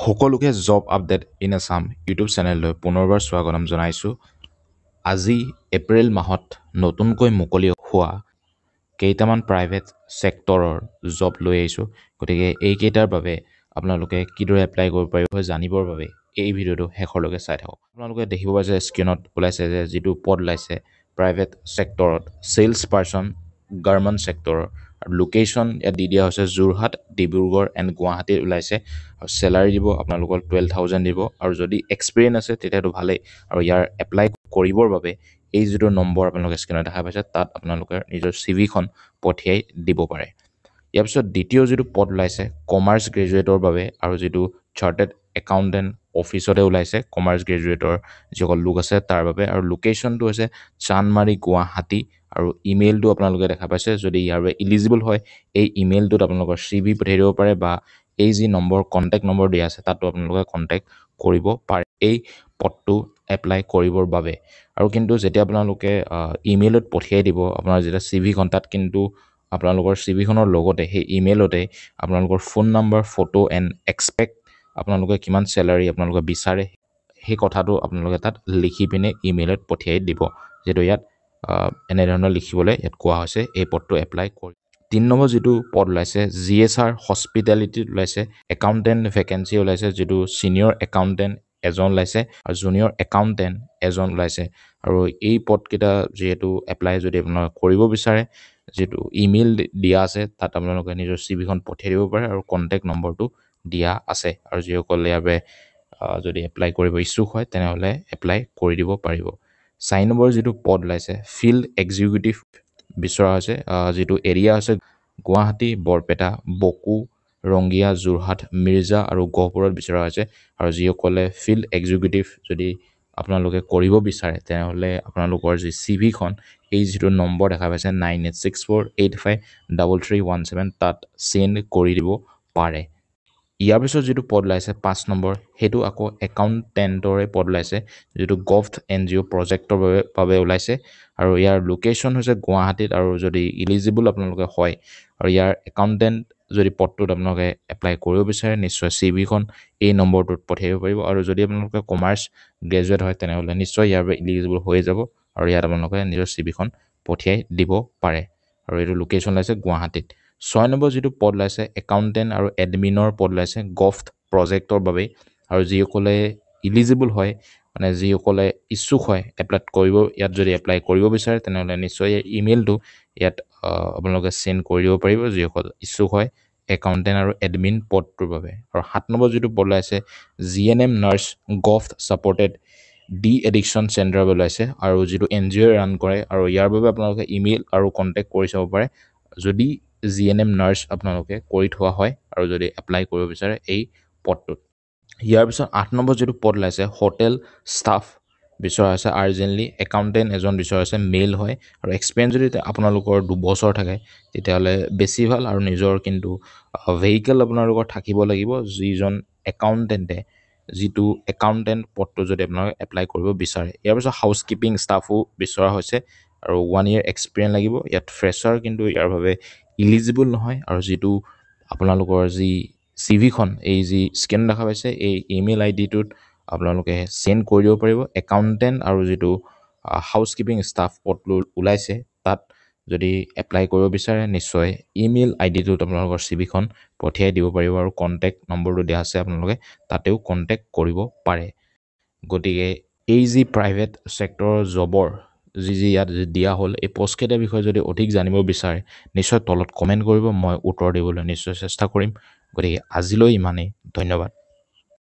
সকলোকে job update in Assam YouTube চেনেললৈ পুনৰবাৰ স্বাগতম জনাইছোঁ। আজি এপ্ৰিল মাহত নতুনকৈ মুকলি হোৱা কেইটামান প্ৰাইভেট ছেক্টৰৰ জব লৈ আহিছোঁ। গতিকে এইকেইটাৰ বাবে আপোনালোকে কিদৰে এপ্লাই কৰিব পাৰিব জানিবৰ বাবে এই ভিডিঅ'টো শেষলৈকে চাই থাকক। আপোনালোকে দেখিব পাইছে স্ক্ৰীণত ওলাইছে যে যিটো পদ ওলাইছে প্ৰাইভেট ছেক্টৰত ছেইলছ পাৰ্চন গাৰ্মেণ্ট ছেক্টৰৰ আৰু লোকেশ্যন ইয়াত দি দিয়া হৈছে যোৰহাট, ডিব্ৰুগড় এণ্ড গুৱাহাটীত ওলাইছে আৰু চেলাৰী দিব আপোনালোকৰ 12,000 দিব আৰু যদি এক্সপিৰিয়েঞ্চ আছে তেতিয়াতো ভালেই। আৰু ইয়াৰ এপ্লাই কৰিবৰ বাবে এই যিটো নম্বৰ আপোনালোকে স্ক্ৰীণত দেখা পাইছে তাত আপোনালোকে নিজৰ চিভিখন পঠিয়াই দিব পাৰে। ইয়াৰ পিছত দ্বিতীয় যিটো পদ ওলাইছে কমাৰ্চ গ্ৰেজুৱেটৰ বাবে আৰু যিটো চাৰ্টেড একাউণ্টেণ্ট অফিচতে ওলাইছে কমাৰ্চ গ্ৰেজুৱেটৰ যিসকল লোক আছে তাৰ বাবে আৰু লোকেশ্যনটো হৈছে চান্দমাৰি, গুৱাহাটী আৰু ইমেইলটো আপোনালোকে দেখা পাইছে। যদি ইয়াৰ বাবে ইলিজিবল হয় এই ইমেইলটোত আপোনালোকৰ CV পঠিয়াই দিব পাৰে বা এই যি নম্বৰ কণ্টেক্ট নম্বৰ দিয়া আছে তাতো আপোনালোকে কণ্টেক্ট কৰিব পাৰে এই পদটো এপ্লাই কৰিবৰ বাবে। আৰু কিন্তু যেতিয়া আপোনালোকে ইমেইলত পঠিয়াই দিব আপোনাৰ যেতিয়া CVখন তাত কিন্তু আপোনালোকৰ CVখনৰ লগতে সেই ইমেইলতে আপোনালোকৰ phone number, photo and expect আপোনালোকে কিমান চেলাৰী আপোনালোকে বিচাৰে সেই কথাটো আপোনালোকে তাত লিখি পিনে ইমেইলত পঠিয়াই দিব। যিহেতু ইয়াত এনেধৰণৰ লিখিবলৈ ইয়াত কোৱা হৈছে এই পদটো এপ্লাই কৰি। 3 নম্বৰ যিটো পদ ওলাইছে GSR হস্পিটেলিটিত ওলাইছে একাউণ্টেণ্ট ভেকেঞ্চি ওলাইছে, যিটো ছিনিয়ৰ একাউণ্টেণ্ট এজন ওলাইছে আৰু জুনিয়ৰ একাউণ্টেণ্ট এজন ওলাইছে। আৰু এই পদকেইটা যিহেতু এপ্লাই যদি আপোনালোকে কৰিব বিচাৰে যিটো ইমেইল দিয়া আছে তাত আপোনালোকে নিজৰ CVখন পঠিয়াই দিব পাৰে আৰু কণ্টেক্ট নম্বৰটো দিয়া আছে। আৰু যিসকলে ইয়াৰ বাবে যদি এপ্লাই কৰিব ইচ্ছুক হয় তেনেহ'লে এপ্লাই কৰি দিব পাৰিব। 4 নম্বৰ যিটো পদ ওলাইছে ফিল্ড এক্সিকিউটিভ বিচৰা হৈছে, যিটো এৰিয়া হৈছে গুৱাহাটী, বৰপেটা, বকো, ৰংগিয়া, যোৰহাট, মিৰ্জা আৰু গহপুৰত বিচৰা হৈছে। আৰু যিসকলে ফিল্ড এক্সিকিউটিভ যদি আপোনালোকে কৰিব বিচাৰে তেনেহ'লে আপোনালোকৰ যি CVখন এই যিটো নম্বৰ দেখা পাইছে 9864853317 তাত চেণ্ড কৰি দিব পাৰে। ইয়াৰ পিছত যিটো পদ ওলাইছে 5 নম্বৰ সেইটো আকৌ একাউণ্টেণ্টৰে পদ ওলাইছে, যিটো গভট NGO প্ৰজেক্টৰ বাবে ওলাইছে আৰু ইয়াৰ লোকেশ্যন হৈছে গুৱাহাটীত। আৰু যদি ইলিজিবল আপোনালোকে হয় আৰু ইয়াৰ একাউণ্টেণ্ট যদি পদটোত আপোনালোকে এপ্লাই কৰিব বিচাৰে নিশ্চয় CVখন এই নম্বৰটোত পঠিয়াব পাৰিব। আৰু যদি আপোনালোকে কমাৰ্চ গ্ৰেজুৱেট হয় তেনেহ'লে নিশ্চয় ইয়াৰ বাবে ইলিজিবল হৈ যাব আৰু ইয়াত আপোনালোকে নিজৰ CVখন পঠিয়াই দিব পাৰে। আৰু এইটো লোকেশ্যন ওলাইছে গুৱাহাটীত। 6 নম্বৰ যিটো পদ ওলাইছে একাউণ্টেণ্ট আৰু এডমিনৰ পদ ওলাইছে গভট প্ৰজেক্টৰ বাবে। আৰু যিসকলে ইলিজিবল হয় মানে যিসকলে ইচ্ছুক হয় এপ্লাই কৰিব, ইয়াত যদি এপ্লাই কৰিব বিচাৰে তেনেহ'লে নিশ্চয় ইমেইলটো ইয়াত আপোনালোকে চেণ্ড কৰি দিব পাৰিব যিসকল ইচ্ছুক হয় একাউণ্টেণ্ট আৰু এডমিন পদটোৰ বাবে। আৰু 7 নম্বৰ যিটো পদ ওলাইছে GNM nurse govt supported D addiction centre ওলাইছে আৰু যিটো NGO ৰান কৰে। আৰু ইয়াৰ বাবে আপোনালোকে ইমেইল আৰু কণ্টেক্ট কৰি চাব পাৰে যদি GNM নাৰ্ছ আপোনালোকে কৰি থোৱা হয় আৰু যদি এপ্লাই কৰিব বিচাৰে এই পদটোত। ইয়াৰ পিছত 8 নম্বৰ যিটো পদ ওলাইছে হোটেল ষ্টাফ বিচৰা হৈছে আৰ্জেণ্টলি, একাউণ্টেণ্ট এজন বিচৰা হৈছে, মেইল হয় আৰু এক্সপিৰিয়েঞ্চ যদি আপোনালোকৰ 2 বছৰ থাকে তেতিয়াহ'লে বেছি ভাল। আৰু নিজৰ কিন্তু ভেহিকেল আপোনালোকৰ থাকিব লাগিব যিজন একাউণ্টেণ্টে যিটো একাউণ্টেণ্ট পদটো যদি আপোনালোকে এপ্লাই কৰিব বিচাৰে। ইয়াৰ পিছত হাউচকিপিং ষ্টাফো বিচৰা হৈছে আৰু 1 year এক্সপিৰিয়েঞ্চ লাগিব। ইয়াত ফ্ৰেছাৰ কিন্তু ইয়াৰ বাবে ইলিজিবল নহয়। আৰু যিটো আপোনালোকৰ যি CVখন এই যি স্কেন দেখা পাইছে এই ইমেইল IDটোত আপোনালোকে চেণ্ড কৰি দিব পাৰিব। একাউণ্টেণ্ট আৰু যিটো হাউচকিপিং ষ্টাফ পদটো ওলাইছে তাত যদি এপ্লাই কৰিব বিচাৰে নিশ্চয় ইমেইল IDটোত আপোনালোকৰ CVখন পঠিয়াই দিব পাৰিব আৰু কণ্টেক্ট নম্বৰটো দিয়া আছে আপোনালোকে তাতেও কণ্টেক্ট কৰিব পাৰে। গতিকে এই যি প্ৰাইভেট ছেক্টৰৰ জবৰ যি ইয়াত দিয়া হ'ল এই পষ্টকেইটাৰ বিষয়ে যদি অধিক জানিব বিচাৰে নিশ্চয় তলত কমেণ্ট কৰিব, মই উত্তৰ দিবলৈ নিশ্চয় চেষ্টা কৰিম। গতিকে আজিলৈ ইমানেই, ধন্যবাদ।